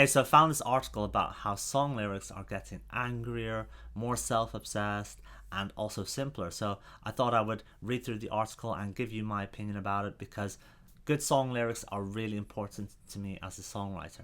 Hey, so I found this article about how song lyrics are getting angrier, more self obsessed, and also simpler. So I thought I would read through the article and give you my opinion about it because good song lyrics are really important to me as a songwriter.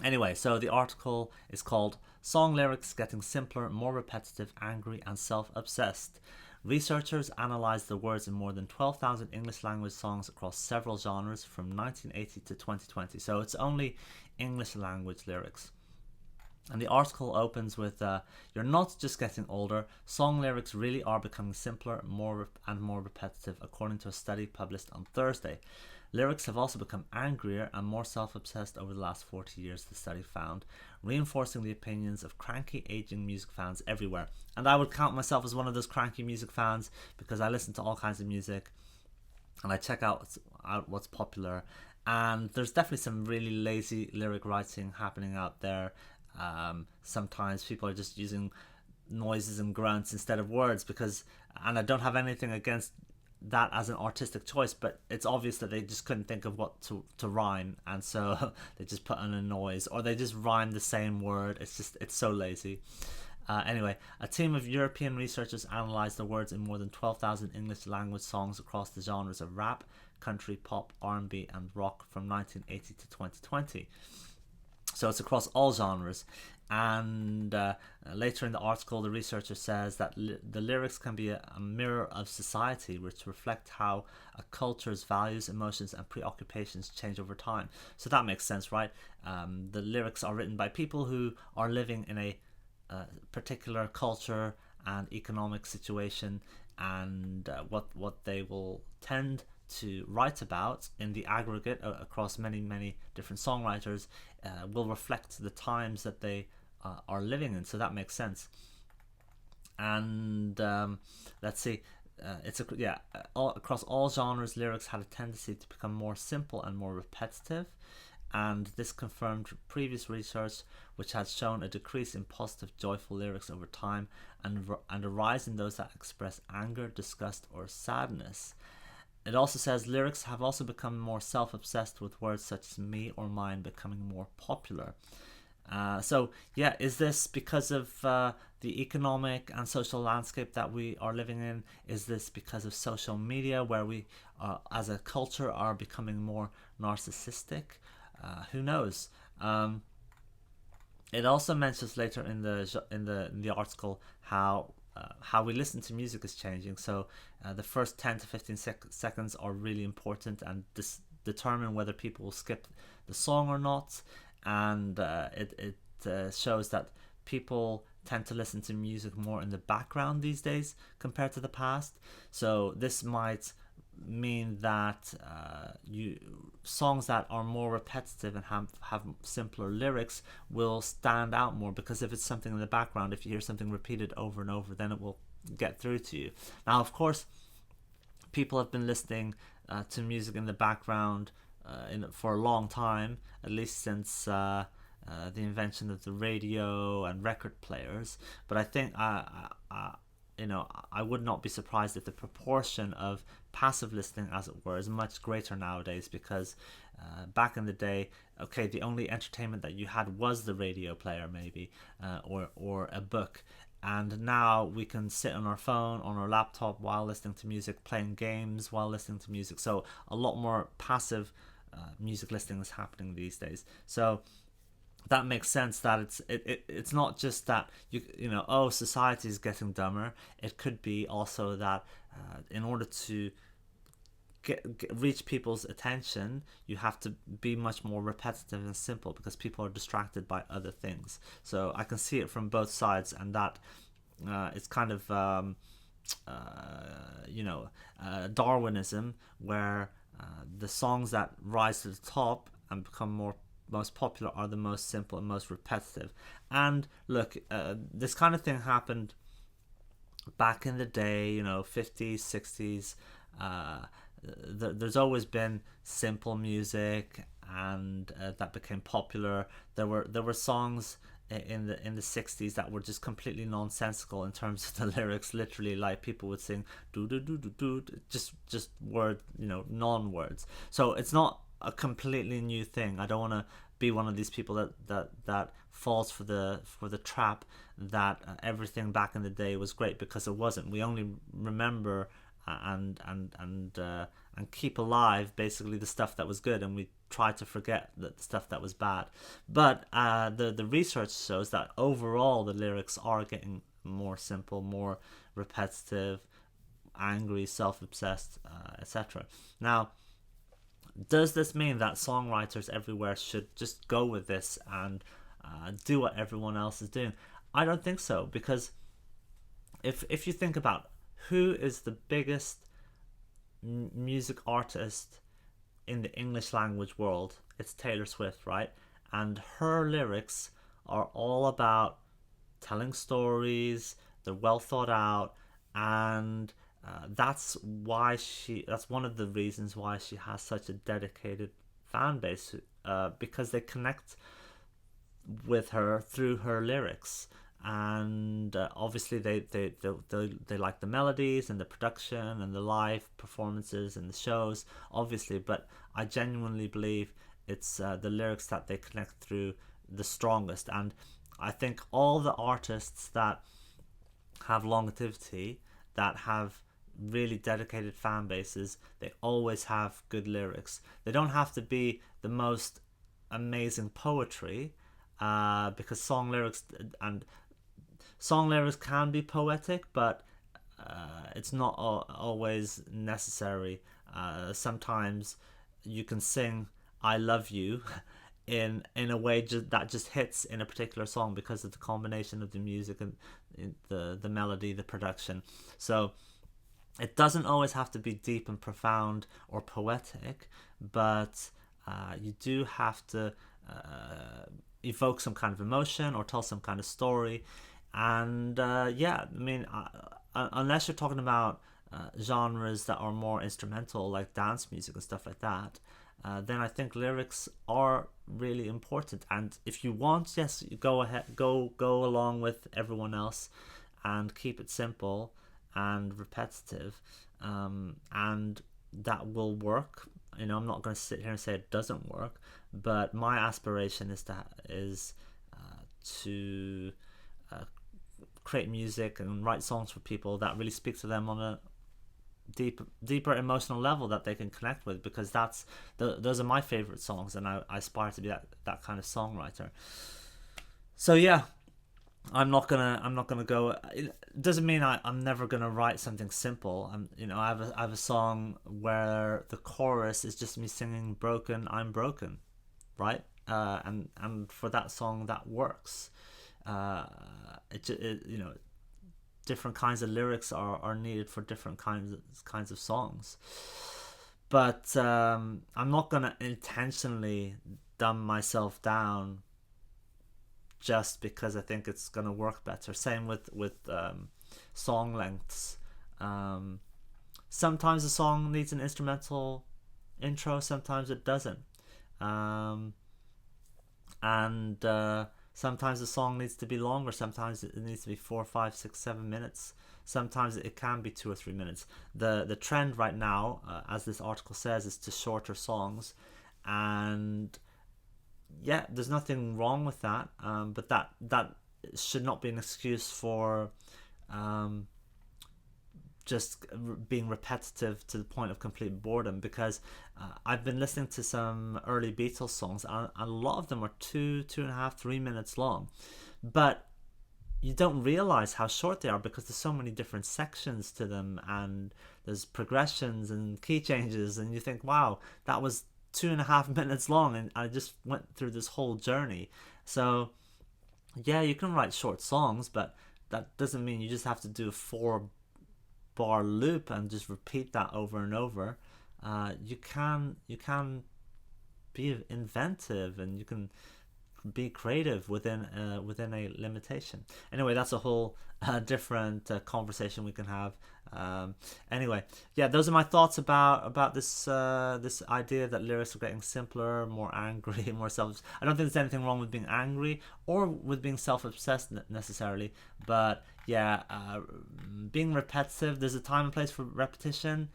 Anyway, so the article is called Song Lyrics Getting Simpler, More Repetitive, Angry, and Self Obsessed. Researchers analysed the words in more than 12,000 English language songs across several genres from 1980 to 2020. So it's only English language lyrics. And the article opens with You're not just getting older, song lyrics really are becoming simpler, more repetitive, according to a study published on Thursday. Lyrics have also become angrier and more self-obsessed over the last 40 years, the study found, reinforcing the opinions of cranky aging music fans everywhere. And I would count myself as one of those cranky music fans because I listen to all kinds of music and I check out what's popular. And there's definitely some really lazy lyric writing happening out there. Sometimes people are just using noises and grunts instead of words and I don't have anything against that as an artistic choice, but it's obvious that they just couldn't think of what to rhyme, and so they just put in a noise or they just rhyme the same word. It's so lazy. Anyway, a team of European researchers analysed the words in more than 12,000 English language songs across the genres of rap, country, pop, R&B, and rock from 1980 to 2020. So it's across all genres. And later in the article, the researcher says that the lyrics can be a mirror of society, which reflect how a culture's values, emotions, and preoccupations change over time. So that makes sense, right? The lyrics are written by people who are living in a particular culture and economic situation, and what they will tend to write about in the aggregate across many different songwriters will reflect the times that they are living in. So that makes sense. And let's see, across all genres, lyrics had a tendency to become more simple and more repetitive. And this confirmed previous research, which had shown a decrease in positive, joyful lyrics over time, and a rise in those that express anger, disgust, or sadness. It also says lyrics have also become more self-obsessed, with words such as me or mine becoming more popular. Is this because of the economic and social landscape that we are living in? Is this because of social media, where we, as a culture, are becoming more narcissistic? Who knows? It also mentions later in the article how we listen to music is changing. So the first 10 to 15 seconds are really important and determine whether people will skip the song or not. And it shows that people tend to listen to music more in the background these days compared to the past. So this might mean that songs that are more repetitive and have simpler lyrics will stand out more, because if it's something in the background, if you hear something repeated over and over, then it will get through to you. Now, of course, people have been listening to music in the background for a long time, at least since the invention of the radio and record players. But I think I would not be surprised if the proportion of passive listening, as it were, is much greater nowadays, because back in the day, okay, the only entertainment that you had was the radio player, maybe, or a book. And now we can sit on our phone, on our laptop while listening to music, playing games while listening to music. So a lot more passive music listening is happening these days. So that makes sense that it's not just that society is getting dumber. It could be also that in order to reach people's attention, you have to be much more repetitive and simple, because people are distracted by other things. So I can see it from both sides, and that it's kind of Darwinism, where the songs that rise to the top and become most popular are the most simple and most repetitive. And look, this kind of thing happened back in the day, 50s, 60s. There's always been simple music, and that became popular. There were songs in the 60s that were just completely nonsensical in terms of the lyrics. Literally, like, people would sing do do do do do, just word, non-words. So it's not a completely new thing. I don't want to be one of these people that falls for the trap that everything back in the day was great, because it wasn't. We only remember and keep alive basically the stuff that was good, and we try to forget the stuff that was bad. But the research shows that overall the lyrics are getting more simple, more repetitive, angry, self-obsessed, etc. Now, does this mean that songwriters everywhere should just go with this and do what everyone else is doing? I don't think so, because if you think about who is the biggest music artist in the English language world, it's Taylor Swift, right? And her lyrics are all about telling stories, they're well thought out, and that's one of the reasons why she has such a dedicated fan base, because they connect with her through her lyrics. And obviously they like the melodies and the production and the live performances and the shows, obviously, but I genuinely believe it's the lyrics that they connect through the strongest. And I think all the artists that have longevity, that have really dedicated fan bases, they always have good lyrics. They don't have to be the most amazing poetry, because song lyrics can be poetic, but it's not always necessary. Sometimes you can sing "I love you" in a way that just hits in a particular song because of the combination of the music and the melody, the production. So it doesn't always have to be deep and profound or poetic, but you do have to evoke some kind of emotion or tell some kind of story. And unless you're talking about genres that are more instrumental, like dance music and stuff like that, then I think lyrics are really important. And if you want, yes, you go along with everyone else and keep it simple and repetitive, and that will work. I'm not going to sit here and say it doesn't work, but my aspiration is to create music and write songs for people that really speak to them on a deeper emotional level that they can connect with, because those are my favorite songs, and I aspire to be that kind of songwriter. So yeah, I'm not gonna go. It doesn't mean I'm never gonna write something simple. I have a song where the chorus is just me singing "Broken, I'm broken," right? And for that song that works. Different kinds of lyrics are needed for different kinds of songs. But I'm not gonna intentionally dumb myself down just because I think it's gonna work better. Same with song lengths. Sometimes a song needs an instrumental intro, sometimes it doesn't. Sometimes the song needs to be longer. Sometimes it needs to be 4, 5, 6, 7 minutes. Sometimes it can be 2 or 3 minutes. The trend right now, as this article says, is to shorter songs, and yeah, there's nothing wrong with that. But that should not be an excuse for just being repetitive to the point of complete boredom, because I've been listening to some early Beatles songs, and a lot of them are 2.5, 3 minutes long, but you don't realize how short they are because there's so many different sections to them, and there's progressions and key changes, and you think, wow, that was 2.5 minutes long, and I just went through this whole journey. So yeah, you can write short songs, but that doesn't mean you just have to do a 4-bar loop and just repeat that over and over. You can be inventive, and you can be creative within a limitation. Anyway, that's a whole different conversation we can have. Anyway, yeah, those are my thoughts about this idea that lyrics are getting simpler, more angry, more self. I don't think there's anything wrong with being angry or with being self-obsessed necessarily, but yeah, being repetitive. There's a time and place for repetition.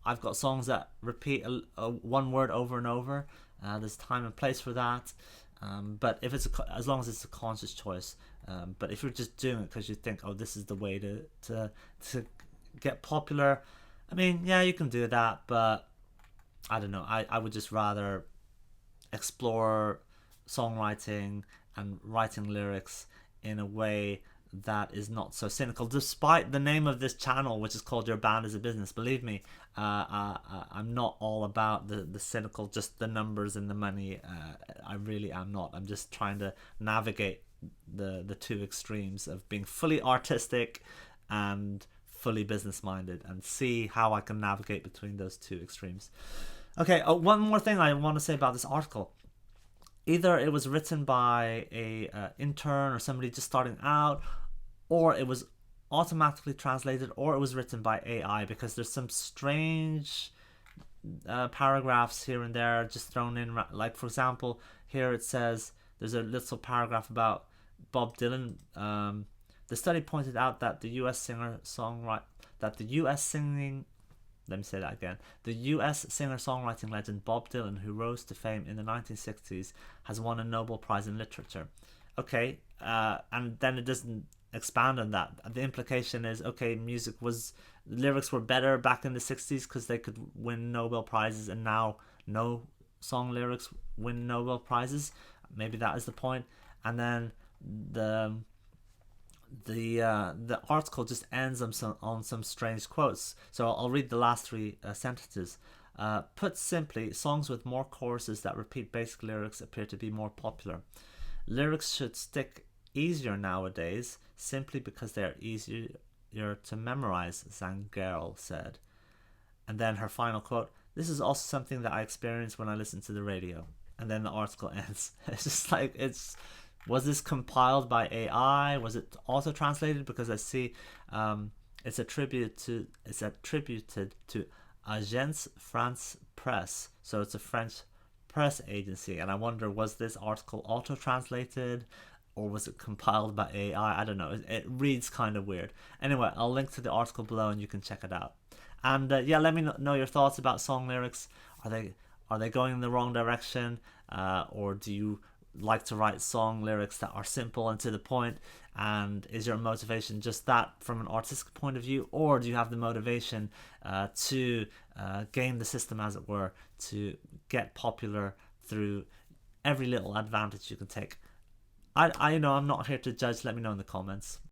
I've got songs that repeat one word over and over. There's time and place for that. But if as long as it's a conscious choice. But if you're just doing it because you think, oh, this is the way to get popular, I mean, yeah, you can do that, but I don't know. I would just rather explore songwriting and writing lyrics in a way that is not so cynical, despite the name of this channel, which is called Your Band is a Business. Believe me, I'm not all about the cynical, just the numbers and the money. I really am not. I'm just trying to navigate the two extremes of being fully artistic and fully business minded, and see how I can navigate between those two extremes. Okay, one more thing I want to say about this article. Either it was written by a intern or somebody just starting out, or it was automatically translated, or it was written by AI, because there's some strange paragraphs here and there just thrown in. Like, for example, here it says, there's a little paragraph about Bob Dylan. The study pointed out that the U.S. singer-songwriting legend Bob Dylan, who rose to fame in the 1960s, has won a Nobel Prize in Literature. Okay, and then it doesn't expand on that. The implication is, okay, lyrics were better back in the 60s because they could win Nobel Prizes, and now no song lyrics win Nobel Prizes. Maybe that is the point. And then the article just ends on some strange quotes. So I'll read the last three sentences. Put simply, songs with more choruses that repeat basic lyrics appear to be more popular. Lyrics should stick easier nowadays simply because they are easier to memorize, Zangerl said. And then her final quote, this is also something that I experience when I listen to the radio. And then the article ends. It's just like, was this compiled by AI? Was it auto-translated? Because I see it's attributed to Agence France Presse. So it's a French press agency. And I wonder, was this article auto-translated, or was it compiled by AI? I don't know. It reads kind of weird. Anyway, I'll link to the article below and you can check it out. And yeah, let me know your thoughts about song lyrics. Are they going in the wrong direction? Or do you like to write song lyrics that are simple and to the point? And is your motivation just that from an artistic point of view, or do you have the motivation to game the system, as it were, to get popular through every little advantage you can take? I'm not here to judge. Let me know in the comments.